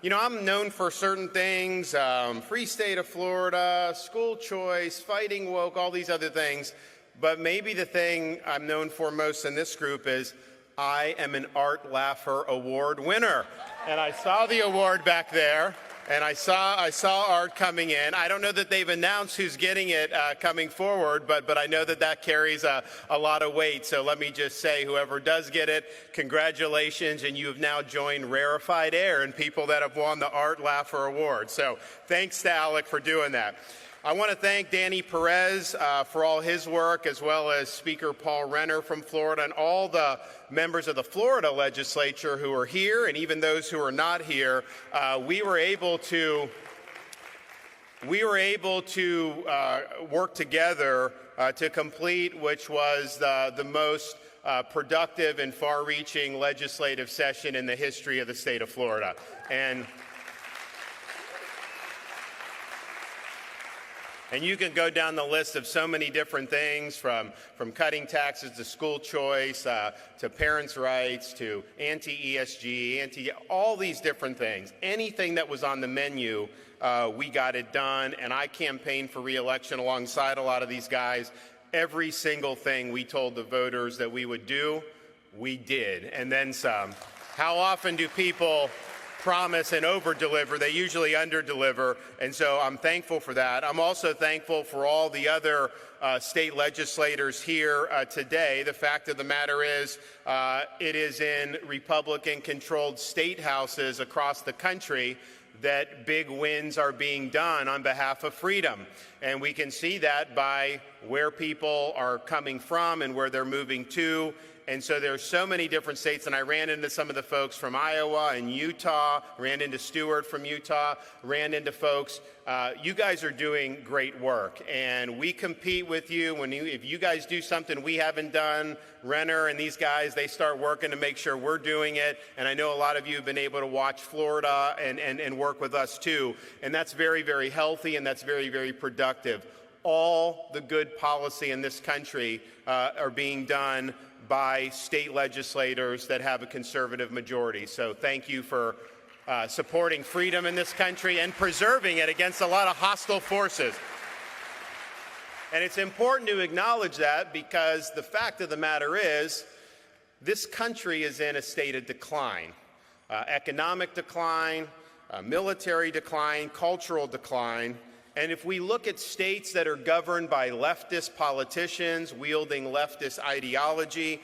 I'm known for certain things, free state of Florida, school choice, fighting woke, all these other things. But maybe the thing I'm known for most in this group is I am an Art Laffer Award winner. And I saw the award back there, and I saw Art coming in. I don't know that they've announced who's getting it coming forward, but I know that carries a lot of weight. So let me just say, whoever does get it, congratulations, and you have now joined rarefied air and people that have won the Art Laffer Award. So thanks to ALEC for doing that. I want to thank Danny Perez for all his work, as well as Speaker Paul Renner from Florida and all the members of the Florida legislature who are here, and even those who are not here. We were able to work together to complete, which was the most productive and far-reaching legislative session in the history of the state of Florida. And you can go down the list of so many different things, from cutting taxes to school choice, to parents' rights, to anti-ESG, all these different things. Anything that was on the menu, we got it done. And I campaigned for re-election alongside a lot of these guys. Every single thing we told the voters that we would do, we did, and then some. How often do people promise and over-deliver? They usually under-deliver, and so I'm thankful for that. I'm also thankful for all the other state legislators here today. The fact of the matter is, it is in Republican-controlled state houses across the country that big wins are being done on behalf of freedom. And we can see that by where people are coming from and where they're moving to. And so there's so many different states, and I ran into some of the folks from Iowa and Utah, ran into Stewart from Utah, ran into folks. You guys are doing great work, and we compete with you. If you guys do something we haven't done, Renner and these guys, they start working to make sure we're doing it. And I know a lot of you have been able to watch Florida and work with us too. And that's very, very healthy, and that's very, very productive. All the good policy in this country are being done by state legislators that have a conservative majority. So thank you for supporting freedom in this country and preserving it against a lot of hostile forces. And it's important to acknowledge that, because the fact of the matter is, this country is in a state of decline. Economic decline, military decline, cultural decline. And if we look at states that are governed by leftist politicians wielding leftist ideology,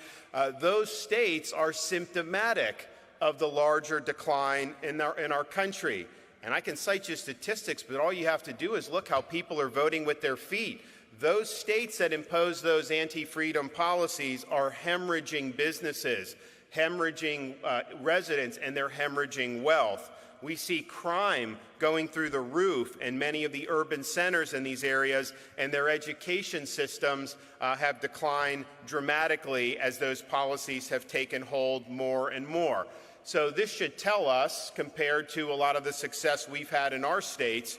those states are symptomatic of the larger decline in our country. And I can cite you statistics, but all you have to do is look how people are voting with their feet. Those states that impose those anti-freedom policies are hemorrhaging businesses, hemorrhaging residents, and they're hemorrhaging wealth. We see crime going through the roof in many of the urban centers in these areas, and their education systems have declined dramatically as those policies have taken hold more and more. So this should tell us, compared to a lot of the success we've had in our states,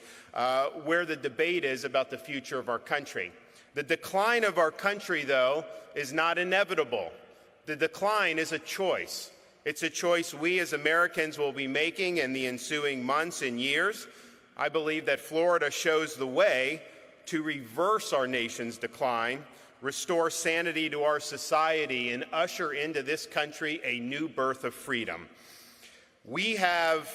where the debate is about the future of our country. The decline of our country, though, is not inevitable. The decline is a choice. It's a choice we as Americans will be making in the ensuing months and years. I believe that Florida shows the way to reverse our nation's decline, restore sanity to our society, and usher into this country a new birth of freedom. We have,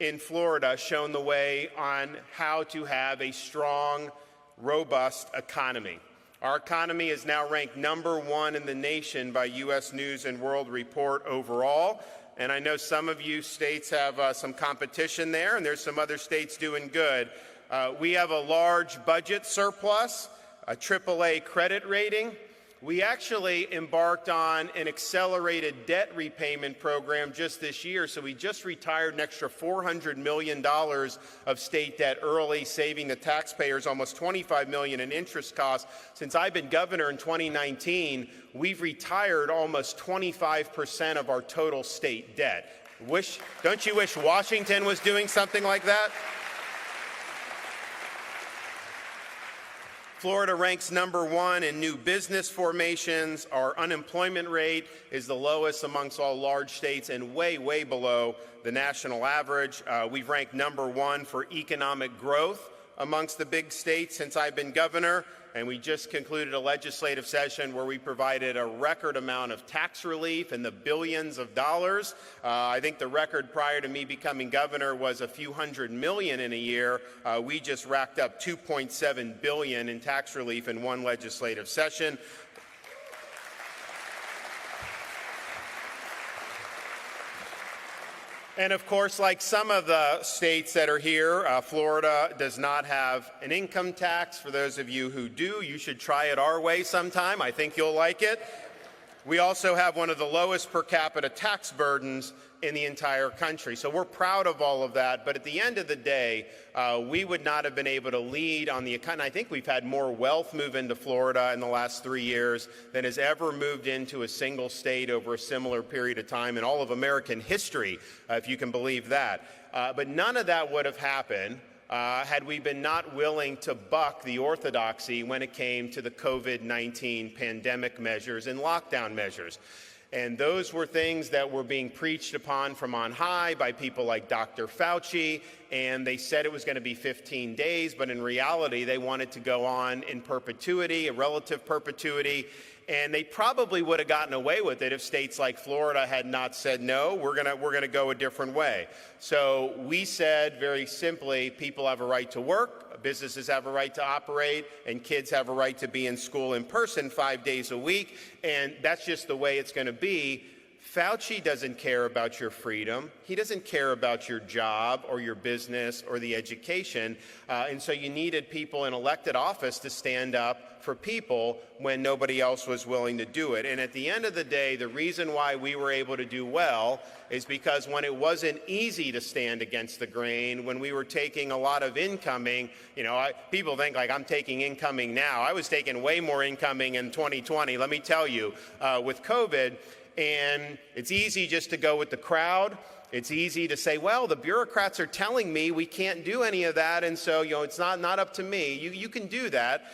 in Florida, shown the way on how to have a strong, robust economy. Our economy is now ranked #1 in the nation by U.S. News and World Report overall. And I know some of you states have some competition there, and there's some other states doing good. We have a large budget surplus, a AAA credit rating. We actually embarked on an accelerated debt repayment program just this year, so we just retired an extra $400 million of state debt early, saving the taxpayers almost $25 million in interest costs. Since I've been governor in 2019, we've retired almost 25% of our total state debt. Don't you wish Washington was doing something like that? Florida ranks #1 in new business formations. Our unemployment rate is the lowest amongst all large states and way, way below the national average. We've ranked #1 for economic growth amongst the big states since I've been governor. And we just concluded a legislative session where we provided a record amount of tax relief in the billions of dollars. I think the record prior to me becoming governor was a few $100 million in a year. We just racked up $2.7 billion in tax relief in one legislative session. And of course, like some of the states that are here, Florida does not have an income tax. For those of you who do, you should try it our way sometime. I think you'll like it. We also have one of the lowest per capita tax burdens in the entire country. So we're proud of all of that. But at the end of the day, we would not have been able to lead on the economy. I think we've had more wealth move into Florida in the last 3 years than has ever moved into a single state over a similar period of time in all of American history, if you can believe that. But none of that would have happened had we been not willing to buck the orthodoxy when it came to the COVID-19 pandemic measures and lockdown measures. And those were things that were being preached upon from on high by people like Dr. Fauci, and they said it was going to be 15 days, but in reality, they wanted to go on in perpetuity, a relative perpetuity, and they probably would have gotten away with it if states like Florida had not said, no, we're going to go a different way. So we said very simply, people have a right to work, businesses have a right to operate, and kids have a right to be in school in person 5 days a week, and that's just the way it's going to be. Fauci doesn't care about your freedom. He doesn't care about your job or your business or the education. And so you needed people in elected office to stand up for people when nobody else was willing to do it. And at the end of the day, the reason why we were able to do well is because when it wasn't easy to stand against the grain, when we were taking a lot of incoming, people think like I'm taking incoming now. I was taking way more incoming in 2020, let me tell you, with COVID. And it's easy just to go with the crowd. It's easy to say, well, the bureaucrats are telling me we can't do any of that, and so it's not up to me. You can do that,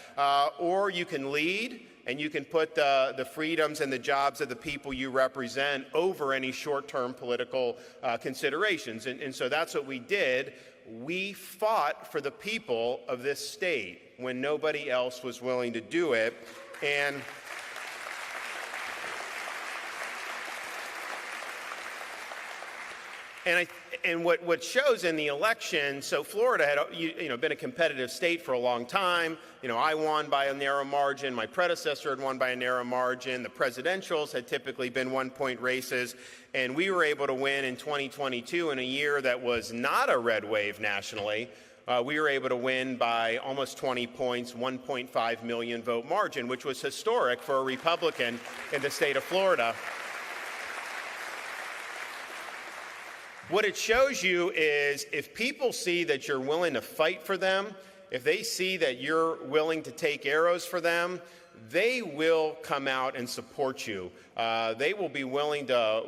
or you can lead, and you can put the freedoms and the jobs of the people you represent over any short-term political considerations. And so that's what we did. We fought for the people of this state when nobody else was willing to do it. And what shows in the election, so Florida had been a competitive state for a long time. I won by a narrow margin. My predecessor had won by a narrow margin. The presidentials had typically been one-point races. And we were able to win in 2022 in a year that was not a red wave nationally. We were able to win by almost 20 points, 1.5 million vote margin, which was historic for a Republican in the state of Florida. What it shows you is if people see that you're willing to fight for them, if they see that you're willing to take arrows for them, they will come out and support you. They will be willing to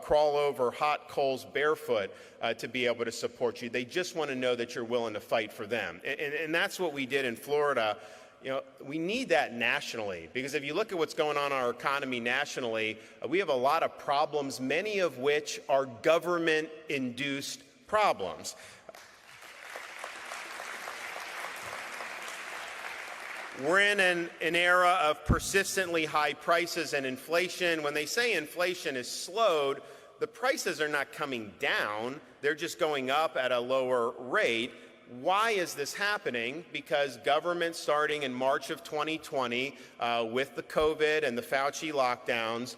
crawl over hot coals barefoot to be able to support you. They just want to know that you're willing to fight for them. And that's what we did in Florida. We need that nationally, because if you look at what's going on in our economy nationally, we have a lot of problems, many of which are government-induced problems. We're in an era of persistently high prices and inflation. When they say inflation has slowed, the prices are not coming down. They're just going up at a lower rate. Why is this happening? Because government, starting in March of 2020, with the COVID and the Fauci lockdowns,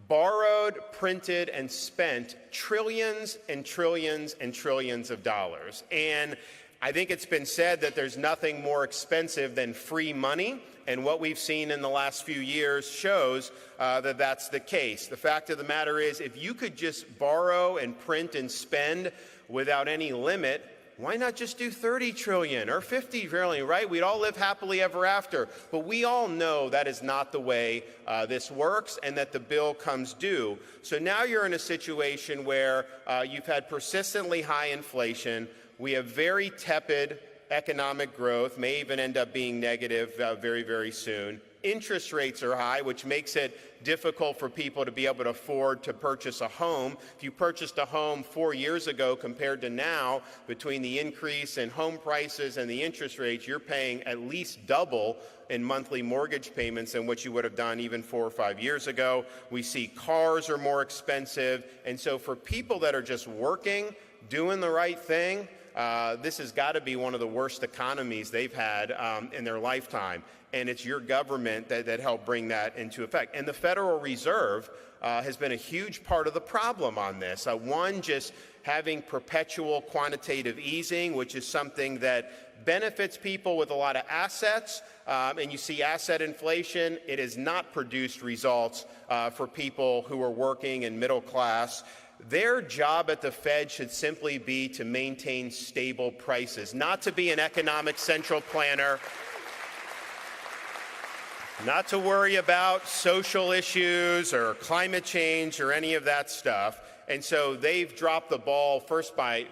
borrowed, printed, and spent trillions and trillions and trillions of dollars. And I think it's been said that there's nothing more expensive than free money, and what we've seen in the last few years shows that that's the case. The fact of the matter is, if you could just borrow and print and spend without any limit, why not just do 30 trillion or 50 trillion, right? We'd all live happily ever after. But we all know that is not the way this works, and that the bill comes due. So now you're in a situation where you've had persistently high inflation. We have very tepid economic growth, may even end up being negative very, very soon. Interest rates are high, which makes it difficult for people to be able to afford to purchase a home. If you purchased a home 4 years ago compared to now, between the increase in home prices and the interest rates, you're paying at least double in monthly mortgage payments than what you would have done even 4 or 5 years ago. We see cars are more expensive. And so for people that are just working, doing the right thing, this has got to be one of the worst economies they've had in their lifetime. And it's your government that helped bring that into effect. And the Federal Reserve has been a huge part of the problem on this. One, just having perpetual quantitative easing, which is something that benefits people with a lot of assets. And you see asset inflation. It has not produced results for people who are working and middle class. Their job at the Fed should simply be to maintain stable prices, not to be an economic central planner, not to worry about social issues or climate change or any of that stuff. And so they've dropped the ball first by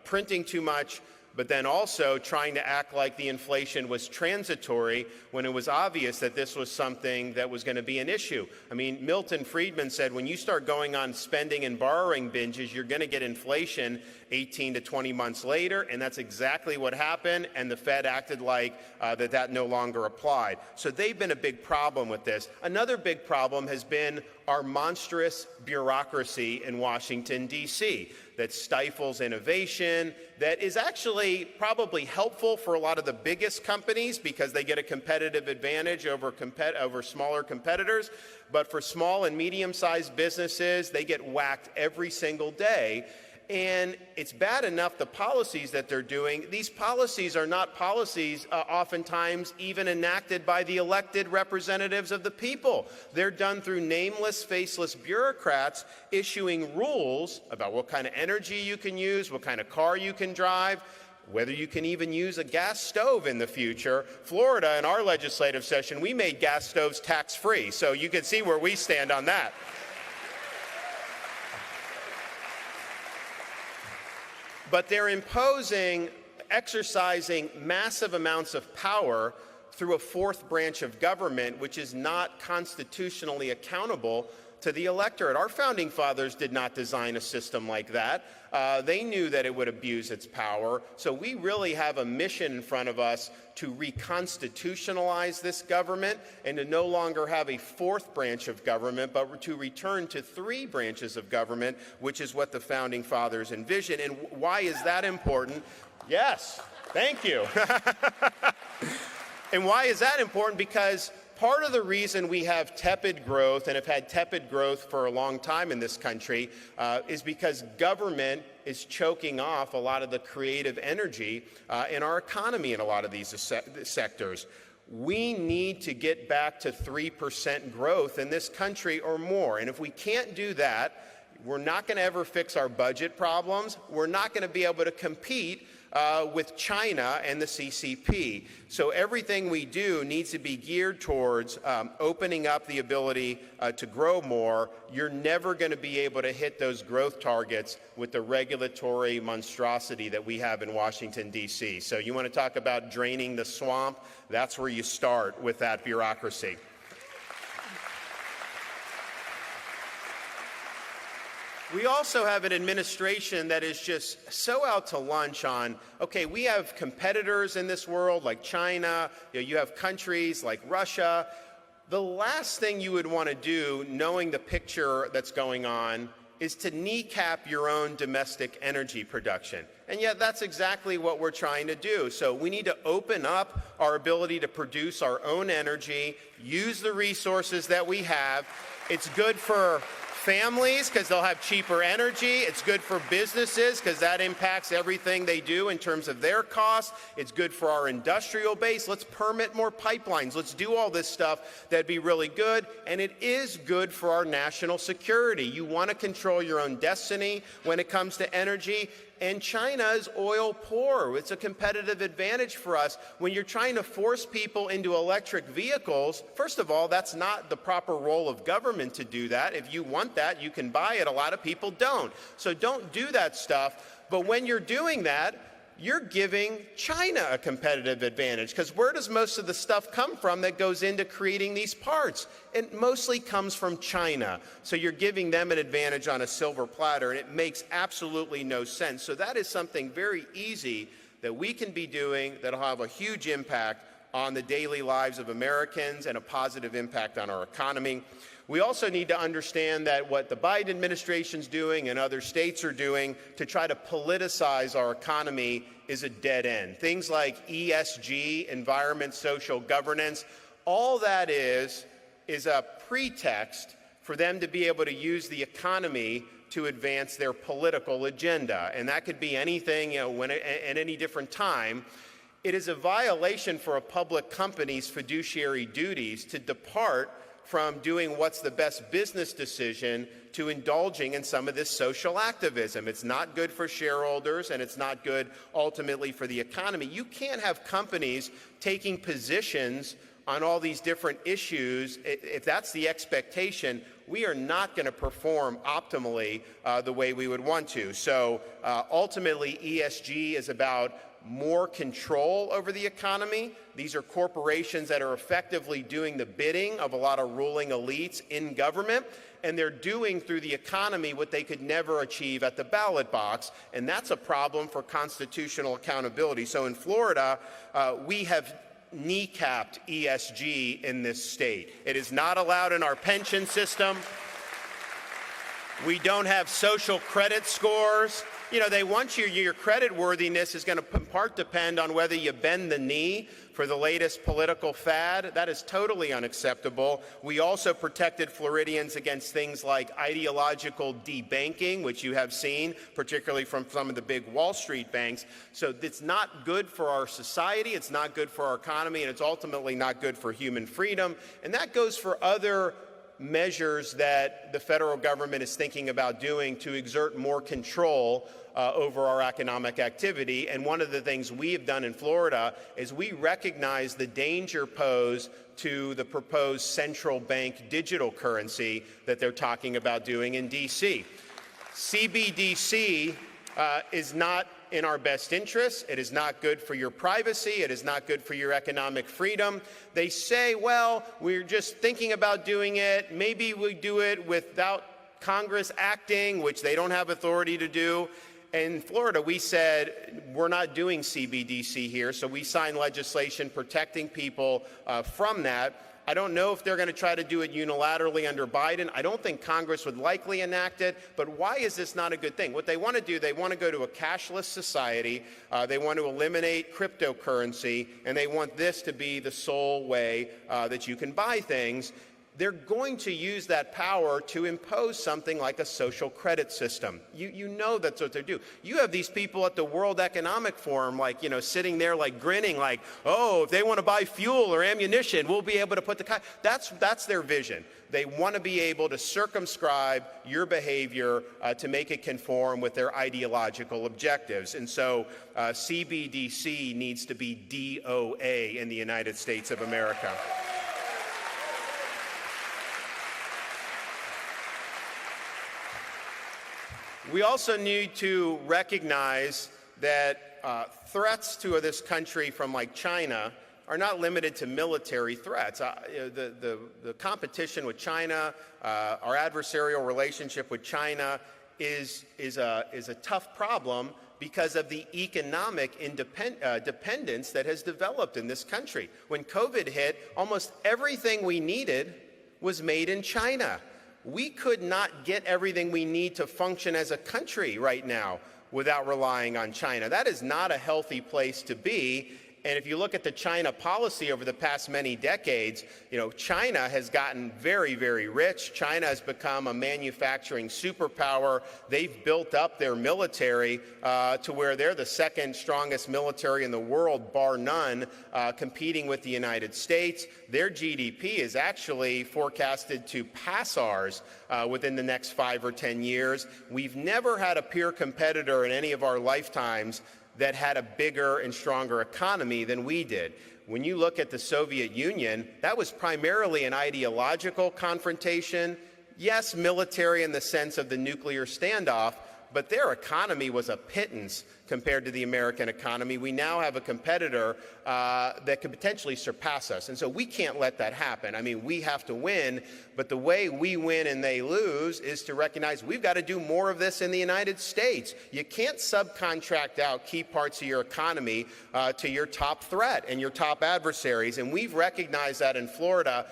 printing too much, but then also trying to act like the inflation was transitory when it was obvious that this was something that was going to be an issue. I mean, Milton Friedman said when you start going on spending and borrowing binges, you're going to get inflation 18 to 20 months later, and that's exactly what happened, and the Fed acted like that no longer applied. So they've been a big problem with this. Another big problem has been our monstrous bureaucracy in Washington, D.C. that stifles innovation, that is actually probably helpful for a lot of the biggest companies because they get a competitive advantage over smaller competitors. But for small and medium-sized businesses, they get whacked every single day. And it's bad enough the policies that they're doing. These policies are not policies oftentimes even enacted by the elected representatives of the people. They're done through nameless, faceless bureaucrats issuing rules about what kind of energy you can use, what kind of car you can drive, whether you can even use a gas stove in the future. Florida, in our legislative session, we made gas stoves tax-free. So you can see where we stand on that. But they're exercising massive amounts of power through a fourth branch of government, which is not constitutionally accountable to the electorate. Our founding fathers did not design a system like that. They knew that it would abuse its power. So we really have a mission in front of us to reconstitutionalize this government and to no longer have a fourth branch of government, but to return to 3 branches of government, which is what the founding fathers envisioned. And why is that important? Yes, thank you. And why is that important? Because part of the reason we have tepid growth and have had tepid growth for a long time in this country is because government is choking off a lot of the creative energy in our economy in a lot of these sectors. We need to get back to 3% growth in this country or more. And if we can't do that, we're not going to ever fix our budget problems. We're not going to be able to compete with China and the CCP. So everything we do needs to be geared towards opening up the ability to grow more. You're never going to be able to hit those growth targets with the regulatory monstrosity that we have in Washington, D.C. So you want to talk about draining the swamp? That's where you start with that bureaucracy. We also have an administration that is just so out to lunch on, okay, we have competitors in this world like China, you have countries like Russia. The last thing you would want to do, knowing the picture that's going on, is to kneecap your own domestic energy production. And yet that's exactly what we're trying to do. So we need to open up our ability to produce our own energy, use the resources that we have. It's good for families because they'll have cheaper energy. It's good for businesses because that impacts everything they do in terms of their costs. It's good for our industrial base. Let's permit more pipelines. Let's do all this stuff. That'd be really good. And it is good for our national security. You want to control your own destiny when it comes to energy. And China is oil poor. It's a competitive advantage for us. When you're trying to force people into electric vehicles, first of all, that's not the proper role of government to do that. If you want that, you can buy it. A lot of people don't. So don't do that stuff. But when you're doing that, you're giving China a competitive advantage, because where does most of the stuff come from that goes into creating these parts? It mostly comes from China. So you're giving them an advantage on a silver platter, and it makes absolutely no sense. So that is something very easy that we can be doing that'll have a huge impact on the daily lives of Americans and a positive impact on our economy. We also need to understand that what the Biden administration's doing and other states are doing to try to politicize our economy is a dead end. Things like ESG, environment, social governance, all that is a pretext for them to be able to use the economy to advance their political agenda. And that could be anything, at any different time. It is a violation for a public company's fiduciary duties to depart from doing what's the best business decision to indulging in some of this social activism. It's not good for shareholders, and it's not good ultimately for the economy. You can't have companies taking positions on all these different issues. If that's the expectation, we are not going to perform optimally the way we would want to. So ultimately, ESG is about more control over the economy. These are corporations that are effectively doing the bidding of a lot of ruling elites in government, and they're doing through the economy what they could never achieve at the ballot box, and that's a problem for constitutional accountability. So in Florida, we have kneecapped ESG in this state. It is not allowed in our pension system. We don't have social credit scores. They want your credit worthiness is going to in part depend on whether you bend the knee for the latest political fad. That is totally unacceptable. We also protected Floridians against things like ideological debanking, which you have seen, particularly from some of the big Wall Street banks. So it's not good for our society, it's not good for our economy, and it's ultimately not good for human freedom. And that goes for other measures that the federal government is thinking about doing to exert more control over our economic activity. And one of the things we have done in Florida is we recognize the danger posed to the proposed central bank digital currency that they're talking about doing in D.C. CBDC is not in our best interests. It is not good for your privacy. It is not good for your economic freedom. They say, well, we're just thinking about doing it. Maybe we do it without Congress acting, which they don't have authority to do. In Florida, we said, we're not doing CBDC here, so we signed legislation protecting people from that. I don't know if they're going to try to do it unilaterally under Biden. I don't think Congress would likely enact it, but why is this not a good thing? What they want to do, they want to go to a cashless society. They want to eliminate cryptocurrency, and they want this to be the sole way that you can buy things. They're going to use that power to impose something like a social credit system. You know that's what they do. You have these people at the World Economic Forum, sitting there grinning, oh, if they want to buy fuel or ammunition, we'll be able to put that's their vision. They want to be able to circumscribe your behavior to make it conform with their ideological objectives. And so CBDC needs to be DOA in the United States of America. We also need to recognize that threats to this country from China are not limited to military threats. The competition with China, our adversarial relationship with China is a tough problem because of the economic dependence that has developed in this country. When COVID hit, almost everything we needed was made in China. We could not get everything we need to function as a country right now without relying on China. That is not a healthy place to be. And if you look at the China policy over the past many decades, China has gotten very, very rich. China has become a manufacturing superpower. They've built up their military to where they're the second strongest military in the world, bar none, competing with the United States. Their GDP is actually forecasted to pass ours within the next 5 or 10 years. We've never had a peer competitor in any of our lifetimes that had a bigger and stronger economy than we did. When you look at the Soviet Union, that was primarily an ideological confrontation. Yes, military in the sense of the nuclear standoff, but their economy was a pittance compared to the American economy. We now have a competitor that could potentially surpass us. And so we can't let that happen. I mean, we have to win, but the way we win and they lose is to recognize we've got to do more of this in the United States. You can't subcontract out key parts of your economy to your top threat and your top adversaries. And we've recognized that in Florida.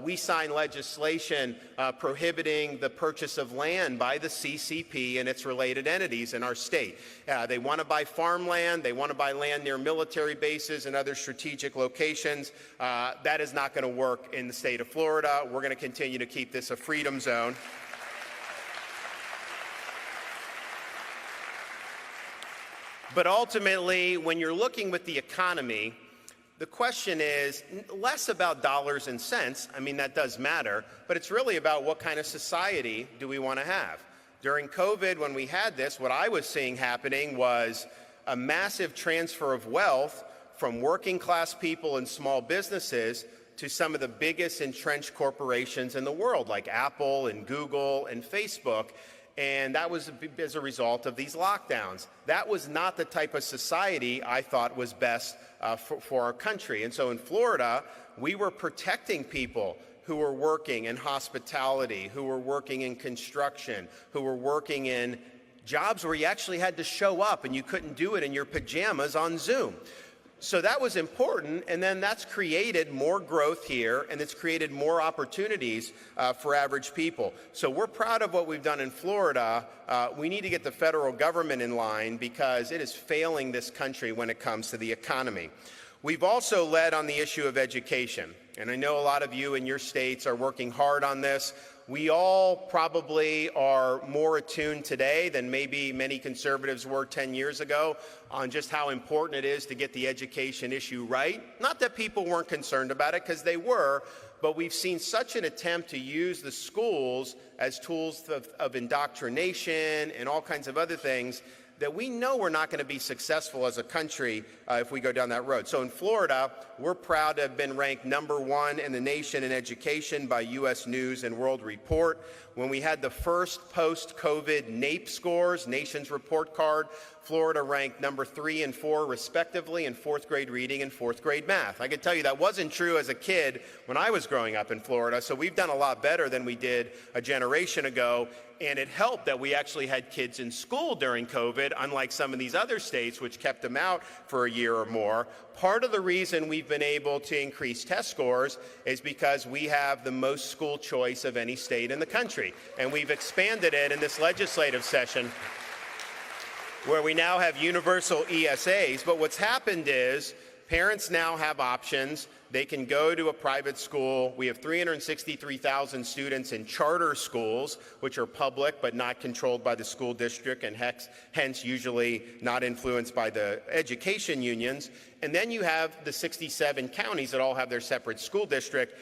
We signed legislation prohibiting the purchase of land by the CCP and its related entities in our state. They want to buy farmland, they want to buy land near military bases and other strategic locations. That is not going to work in the state of Florida. We're going to continue to keep this a freedom zone. But ultimately, when you're looking with the economy, the question is less about dollars and cents. I mean, that does matter, but it's really about what kind of society do we want to have. During COVID, when we had this, what I was seeing happening was a massive transfer of wealth from working class people and small businesses to some of the biggest entrenched corporations in the world, like Apple and Google and Facebook. And that was as a result of these lockdowns. That was not the type of society I thought was best for our country. And so in Florida, we were protecting people who were working in hospitality, who were working in construction, who were working in jobs where you actually had to show up and you couldn't do it in your pajamas on Zoom. So that was important, and then that's created more growth here, and it's created more opportunities for average people. So we're proud of what we've done in Florida. We need to get the federal government in line because it is failing this country when it comes to the economy. We've also led on the issue of education, and I know a lot of you in your states are working hard on this. We all probably are more attuned today than maybe many conservatives were 10 years ago on just how important it is to get the education issue right. Not that people weren't concerned about it, because they were, but we've seen such an attempt to use the schools as tools of indoctrination and all kinds of other things that we know we're not going to be successful as a country if we go down that road. So in Florida, we're proud to have been ranked #1 in the nation in education by U.S. News and World Report. When we had the first post-COVID NAEP scores, Nation's Report Card, Florida ranked #3 and 4 respectively in 4th grade reading and 4th grade math. I can tell you that wasn't true as a kid when I was growing up in Florida, so we've done a lot better than we did a generation ago. And it helped that we actually had kids in school during COVID, unlike some of these other states which kept them out for a year or more. Part of the reason we've been able to increase test scores is because we have the most school choice of any state in the country. And we've expanded it in this legislative session where we now have universal ESAs. But what's happened is parents now have options. They can go to a private school. We have 363,000 students in charter schools, which are public but not controlled by the school district and hence usually not influenced by the education unions. And then you have the 67 counties that all have their separate school district.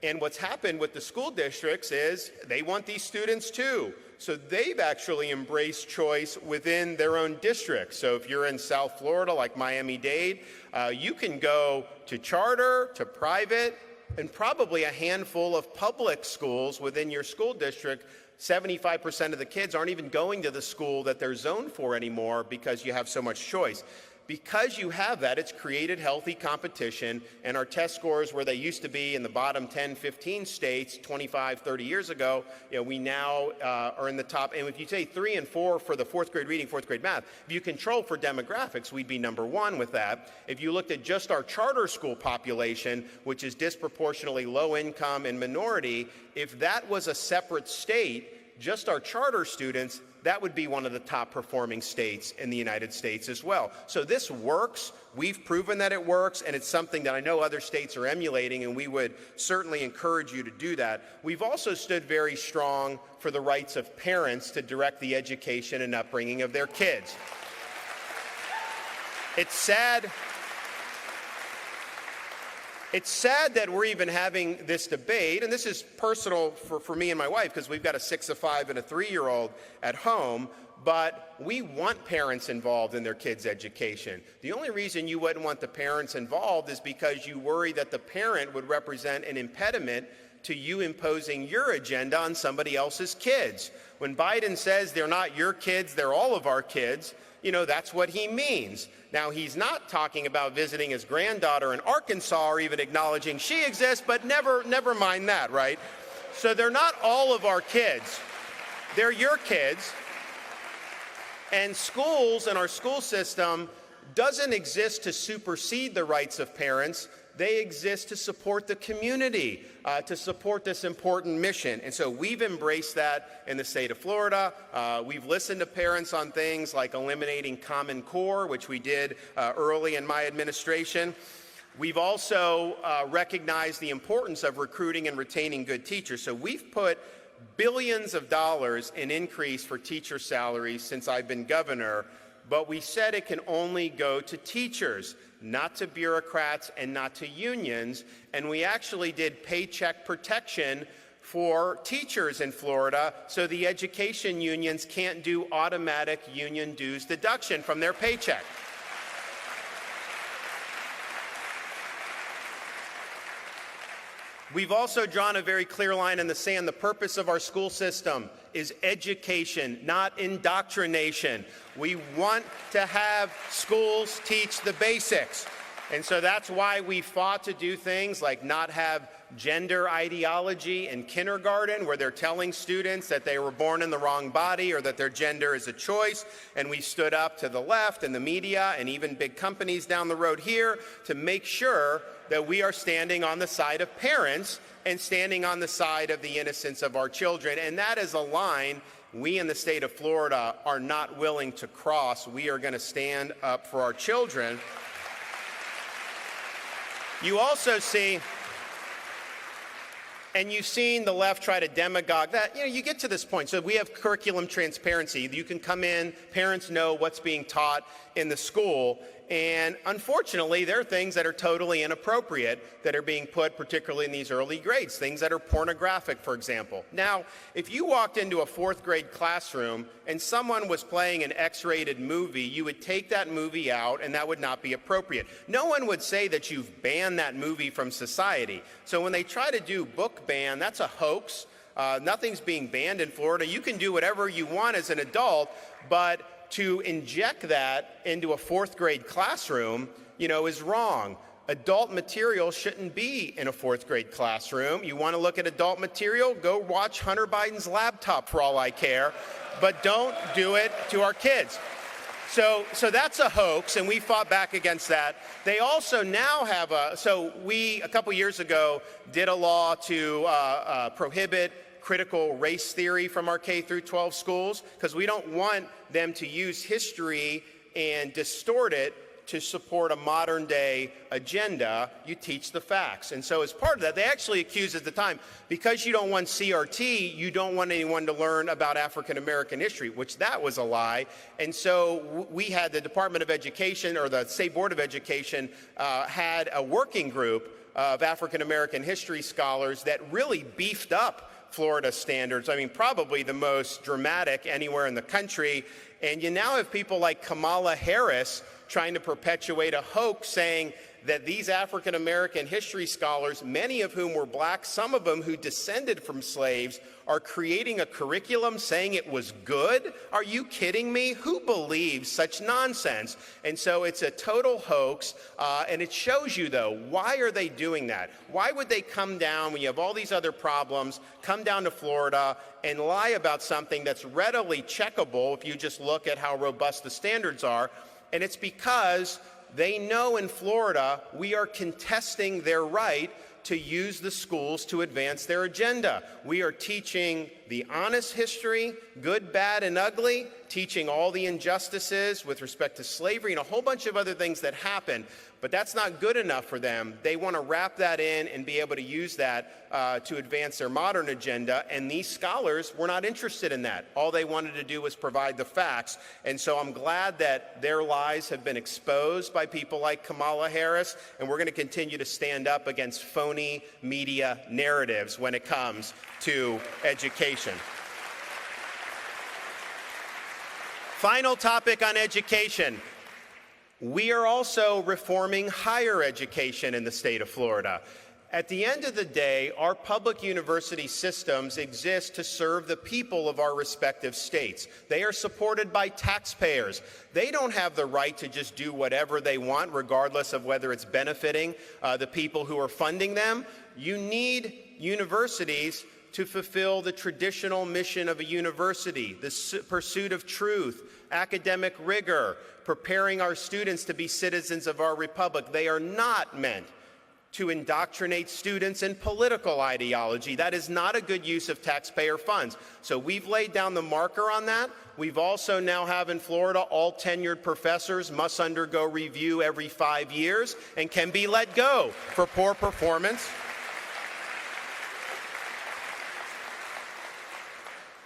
And what's happened with the school districts is they want these students too. So they've actually embraced choice within their own districts. So if you're in South Florida, like Miami-Dade, you can go to charter, to private, and probably a handful of public schools within your school district. 75% of the kids aren't even going to the school that they're zoned for anymore because you have so much choice. Because you have that, it's created healthy competition, and our test scores, where they used to be in the bottom 10, 15 states 25, 30 years ago, we now are in the top. And if you say 3 and 4 for the 4th grade reading, 4th grade math, if you control for demographics, we'd be #1 with that. If you looked at just our charter school population, which is disproportionately low income and minority, if that was a separate state, just our charter students, that would be one of the top performing states in the United States as well. So this works. We've proven that it works, and it's something that I know other states are emulating, and we would certainly encourage you to do that. We've also stood very strong for the rights of parents to direct the education and upbringing of their kids. It's sad that we're even having this debate, and this is personal for me and my wife because we've got a 6, a 5, and a 3-year-old at home, but we want parents involved in their kids' education. The only reason you wouldn't want the parents involved is because you worry that the parent would represent an impediment to you imposing your agenda on somebody else's kids. When Biden says they're not your kids, they're all of our kids, that's what he means. Now, he's not talking about visiting his granddaughter in Arkansas or even acknowledging she exists, but never mind that, right? So they're not all of our kids. They're your kids. And schools and our school system doesn't exist to supersede the rights of parents. They exist to support the community, to support this important mission. And so we've embraced that in the state of Florida. We've listened to parents on things like eliminating Common Core, which we did early in my administration. We've also recognized the importance of recruiting and retaining good teachers. So we've put billions of dollars in increase for teacher salaries since I've been governor, but we said it can only go to teachers, not to bureaucrats and not to unions. And we actually did paycheck protection for teachers in Florida so the education unions can't do automatic union dues deduction from their paycheck. We've also drawn a very clear line in the sand. The purpose of our school system is education, not indoctrination. We want to have schools teach the basics. And so that's why we fought to do things like not have gender ideology in kindergarten, where they're telling students that they were born in the wrong body or that their gender is a choice. And we stood up to the left and the media and even big companies down the road here to make sure that we are standing on the side of parents and standing on the side of the innocence of our children. And that is a line we in the state of Florida are not willing to cross. We are going to stand up for our children. You also see, and you've seen the left try to demagogue that, you get to this point. So we have curriculum transparency. You can come in, parents know what's being taught in the school. And unfortunately, there are things that are totally inappropriate that are being put, particularly in these early grades, things that are pornographic, for example. Now, if you walked into a fourth grade classroom and someone was playing an X-rated movie, you would take that movie out and that would not be appropriate. No one would say that you've banned that movie from society. So when they try to do book ban, that's a hoax. Nothing's being banned in Florida. You can do whatever you want as an adult, but to inject that into a fourth grade classroom, is wrong. Adult material shouldn't be in a fourth grade classroom. You want to look at adult material? Go watch Hunter Biden's laptop for all I care, but don't do it to our kids. So that's a hoax, and we fought back against that. They also now have we, a couple years ago, did a law to prohibit critical race theory from our K through 12 schools, because we don't want them to use history and distort it to support a modern day agenda. You teach the facts. And so as part of that, they actually accused at the time, because you don't want CRT, you don't want anyone to learn about African American history, which that was a lie. And so we had the Department of Education, or the State Board of Education, had a working group of African American history scholars that really beefed up Florida standards. I mean, probably the most dramatic anywhere in the country. And you now have people like Kamala Harris trying to perpetuate a hoax, saying that these African American history scholars, many of whom were black, some of them who descended from slaves, are creating a curriculum saying it was good? Are you kidding me? Who believes such nonsense? And so it's a total hoax, and it shows you, though, why are they doing that? Why would they come down when you have all these other problems, come down to Florida and lie about something that's readily checkable if you just look at how robust the standards are? And it's because they know in Florida we are contesting their right to use the schools to advance their agenda. We are teaching the honest history, good, bad, and ugly, teaching all the injustices with respect to slavery and a whole bunch of other things that happen. But that's not good enough for them. They want to wrap that in and be able to use that to advance their modern agenda. And these scholars were not interested in that. All they wanted to do was provide the facts. And so I'm glad that their lies have been exposed by people like Kamala Harris. And we're going to continue to stand up against phony media narratives when it comes to education. Final topic on education. We are also reforming higher education in the state of Florida. At the end of the day, our public university systems exist to serve the people of our respective states. They are supported by taxpayers. They don't have the right to just do whatever they want, regardless of whether it's benefiting the people who are funding them. You need universities to fulfill the traditional mission of a university, the pursuit of truth, academic rigor, preparing our students to be citizens of our republic. They are not meant to indoctrinate students in political ideology. That is not a good use of taxpayer funds. So we've laid down the marker on that. We've also now have in Florida, all tenured professors must undergo review every 5 years and can be let go for poor performance.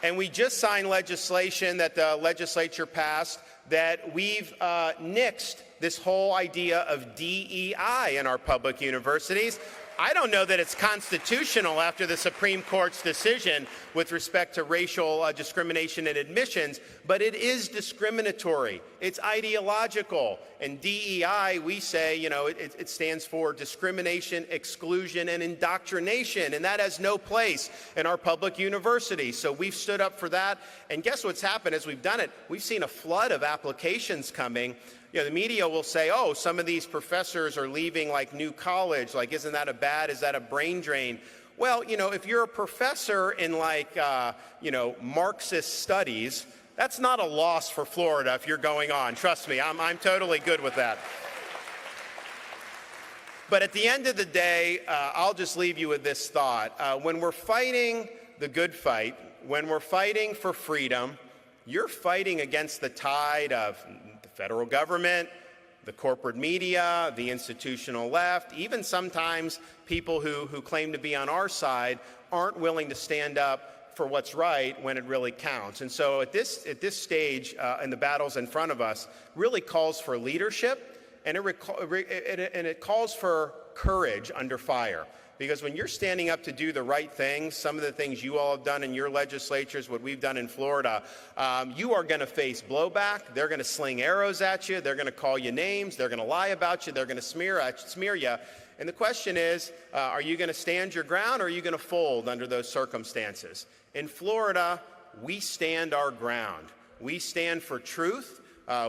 And we just signed legislation that the legislature passed that we've nixed this whole idea of DEI in our public universities. I don't know that it's constitutional after the Supreme Court's decision with respect to racial discrimination in admissions, but it is discriminatory. It's ideological. And DEI, we say, it stands for discrimination, exclusion, and indoctrination, and that has no place in our public universities. So we've stood up for that. And guess what's happened as we've done it? We've seen a flood of applications coming. The media will say, oh, some of these professors are leaving like New College. Like, isn't that is that a brain drain? Well, if you're a professor in Marxist studies, that's not a loss for Florida if you're going on. Trust me, I'm totally good with that. But at the end of the day, I'll just leave you with this thought. When we're fighting the good fight, when we're fighting for freedom, you're fighting against the tide of the federal government, the corporate media, the institutional left, even sometimes people who claim to be on our side aren't willing to stand up for what's right when it really counts. And so at this stage, and the battles in front of us, really calls for leadership, and it calls for courage under fire. Because when you're standing up to do the right things, some of the things you all have done in your legislatures, what we've done in Florida, you are going to face blowback. They're going to sling arrows at you. They're going to call you names. They're going to lie about you. They're going to smear you. And the question is, are you going to stand your ground, or are you going to fold under those circumstances? In Florida, we stand our ground. We stand for truth.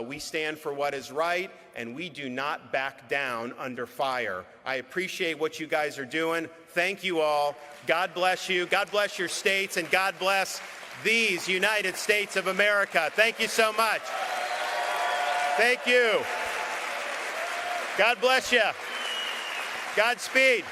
We stand for what is right, and we do not back down under fire. I appreciate what you guys are doing. Thank you all. God bless you. God bless your states, and God bless these United States of America. Thank you so much. Thank you. God bless you. Godspeed.